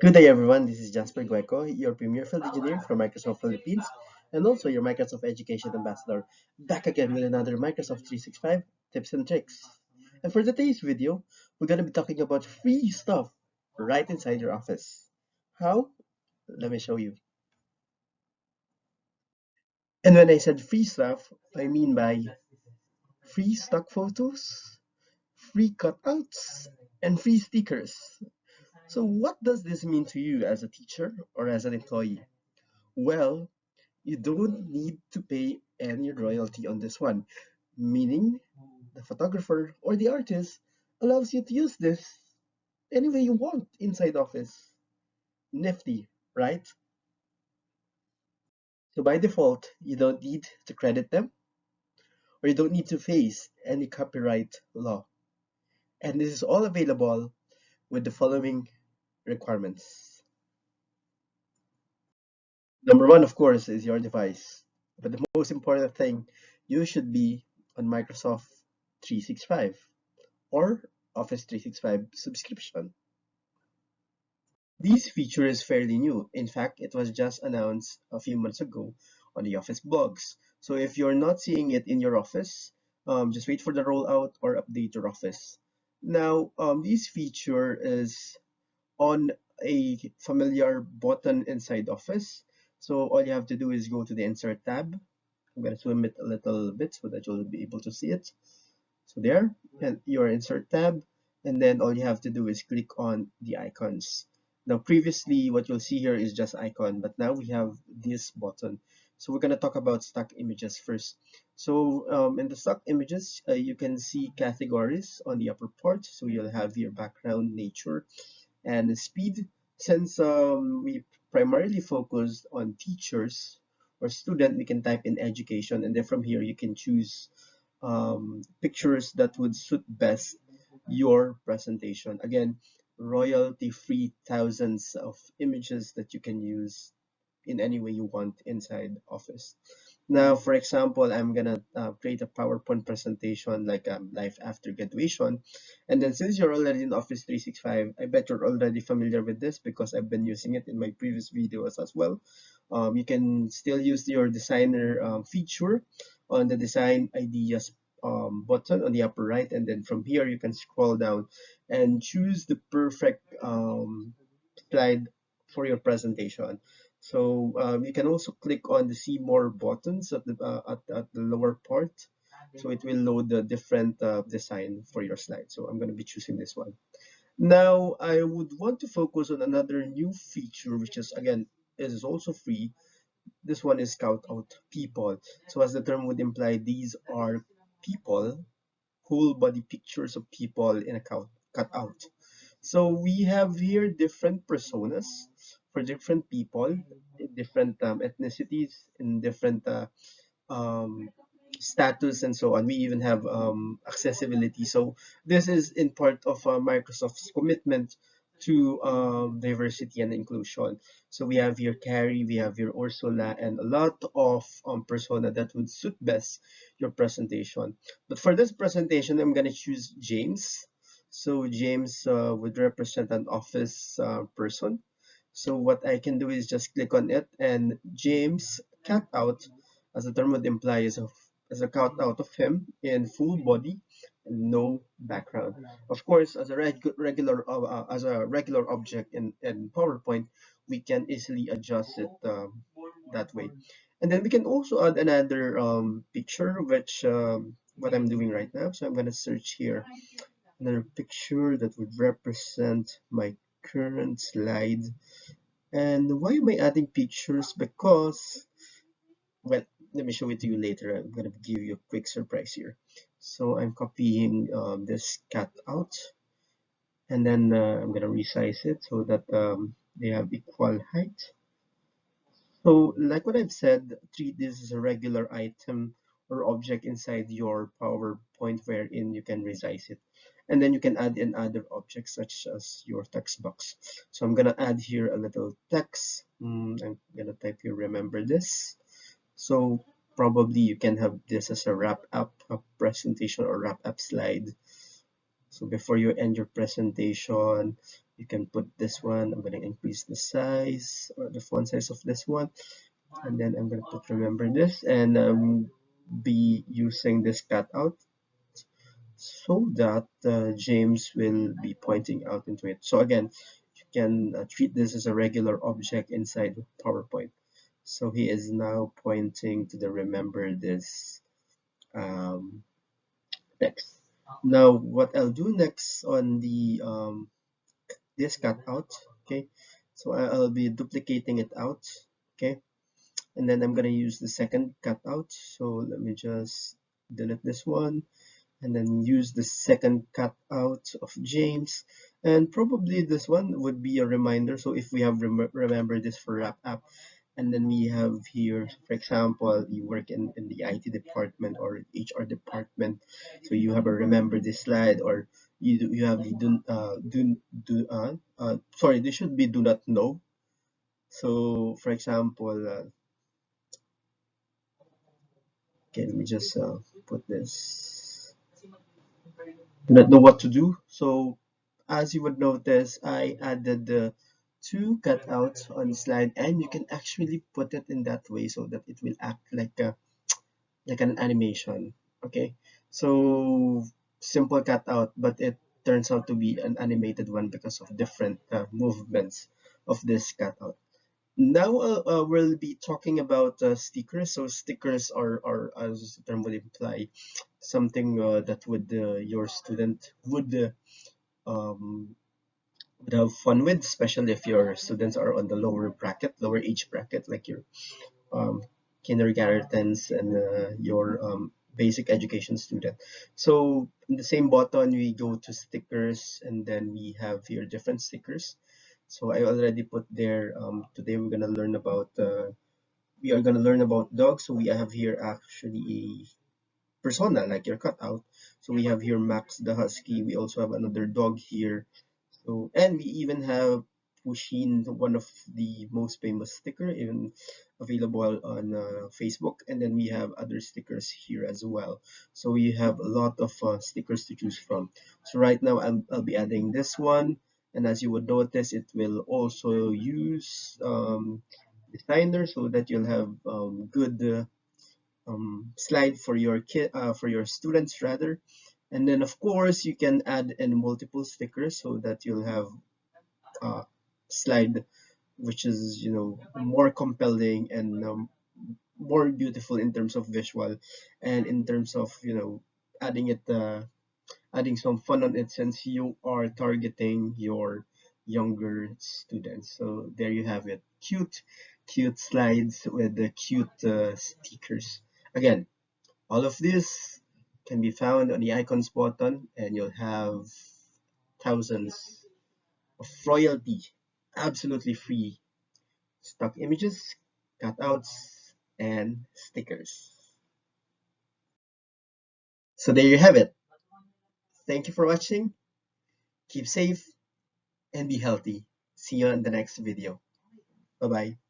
Good day, everyone. This is Jasper Gueco, your Premier Field Engineer from Microsoft Philippines, and also your Microsoft Education Ambassador, back again with another Microsoft 365 tips and tricks. And for today's video, we're going to be talking about free stuff right inside your office. How? Let me show you. And when I said free stuff, I mean by free stock photos, free cutouts, and free stickers. So what does this mean to you as a teacher or as an employee? Well, you don't need to pay any royalty on this one, meaning the photographer or the artist allows you to use this any way you want inside Office. Nifty, right? So by default, you don't need to credit them or you don't need to face any copyright law. And this is all available with the following requirements. Number one, of course, is your device. But the most important thing, you should be on Microsoft 365 or Office 365 subscription. This feature is fairly new. In fact, it was just announced a few months ago on the Office blogs. So if you're not seeing it in your office, just wait for the rollout or update your office. Now, this feature is on a familiar button inside Office. So all you have to do is go to the Insert tab. I'm going to zoom it a little bit so that you'll be able to see it. So there, and your Insert tab, and then all you have to do is click on the icons. Now, previously, what you'll see here is just icon, but now we have this button. So we're going to talk about stock images first. So in the stock images, you can see categories on the upper part. So you'll have your background, nature, and speed. Since we primarily focused on teachers or student, we can type in education, and then from here you can choose pictures that would suit best your presentation. Again, royalty-free thousands of images that you can use in any way you want inside Office. Now, for example, I'm gonna create a PowerPoint presentation like life after graduation. And then since you're already in Office 365, I bet you're already familiar with this because I've been using it in my previous videos as well. You can still use your designer feature on the design ideas button on the upper right. And then from here, you can scroll down and choose the perfect slide for your presentation. So you can also click on the see more buttons at the lower part. So it will load the different design for your slide. So I'm going to be choosing this one. Now I would want to focus on another new feature, which is again is also free. This one is Scout Out People. So as the term would imply, these are people, whole body pictures of people in a cutout. So we have here different personas for different people, different ethnicities, and different um, status and so on. We even have accessibility. So this is in part of Microsoft's commitment to diversity and inclusion. So we have here Carrie, we have here Ursula, and a lot of persona that would suit best your presentation. But for this presentation, I'm going to choose James. So James would represent an office person. So what I can do is just click on it, and James cut out, as the term would imply, is a cutout of him in full body and no background. Of course, as a regular object in PowerPoint, we can easily adjust it that way. And then we can also add another picture, which what I'm doing right now. So I'm going to search here another picture that would represent my current slide. And why am I adding pictures? Because, well, let me show it to you later. I'm going to give you a quick surprise here. So I'm copying this cut out, and then I'm going to resize it so that they have equal height. So like what I've said, treat this as a regular item or object inside your PowerPoint wherein you can resize it. And then you can add in other objects such as your text box. So I'm gonna add here a little text. I'm gonna type here, remember this. So probably you can have this as a wrap up a presentation or wrap up slide. So before you end your presentation, You can put this one. I'm going to increase the size or the font size of this one. And then I'm going to put remember this and be using this cutout so that James will be pointing out into it. So again, you can treat this as a regular object inside PowerPoint. So he is now pointing to the remember this um, text. Now, what I'll do next on the this cutout, okay? So I'll be duplicating it out, okay? And then I'm gonna use the second cutout. So let me just delete this one and then use the second cutout of James. And probably this one would be a reminder. So if we have remember this for wrap up, and then we have here, for example, you work in the IT department or HR department, so you have a remember this slide, or you have the sorry, this should be do not know. So for example, okay, let me just put this. Do not know what to do. So as you would notice, I added the two cutouts on the slide, and you can actually put it in that way so that it will act like an animation. Okay, so simple cutout, but it turns out to be an animated one because of different movements of this cutout. Now we'll be talking about stickers. So stickers are, as the term would imply, something that would your student um, would have fun with, especially if your students are on the lower age bracket, like your um, kindergartens and your basic education student. So in the same button, we go to stickers, and then we have here different stickers. So I already put there. Today we are gonna learn about dogs. So we have here actually a persona like your cutout. So we have here Max the Husky. We also have another dog here. So, and we even have Pushin, one of the most famous sticker, even available on Facebook. And then we have other stickers here as well. So we have a lot of stickers to choose from. So right now I'll be adding this one. And as you would notice, it will also use designer so that you'll have good slide for your for your students rather. And then of course you can add in multiple stickers so that you'll have uh, slide which is more compelling and more beautiful in terms of visual and in terms of adding it adding some fun on it, since you are targeting your younger students. So there you have it, cute slides with the cute stickers. Again, all of this can be found on the icons button, and you'll have thousands of royalty, absolutely free stock images, cutouts, and stickers. So there you have it. Thank you for watching. Keep safe and be healthy. See you in the next video. Bye bye.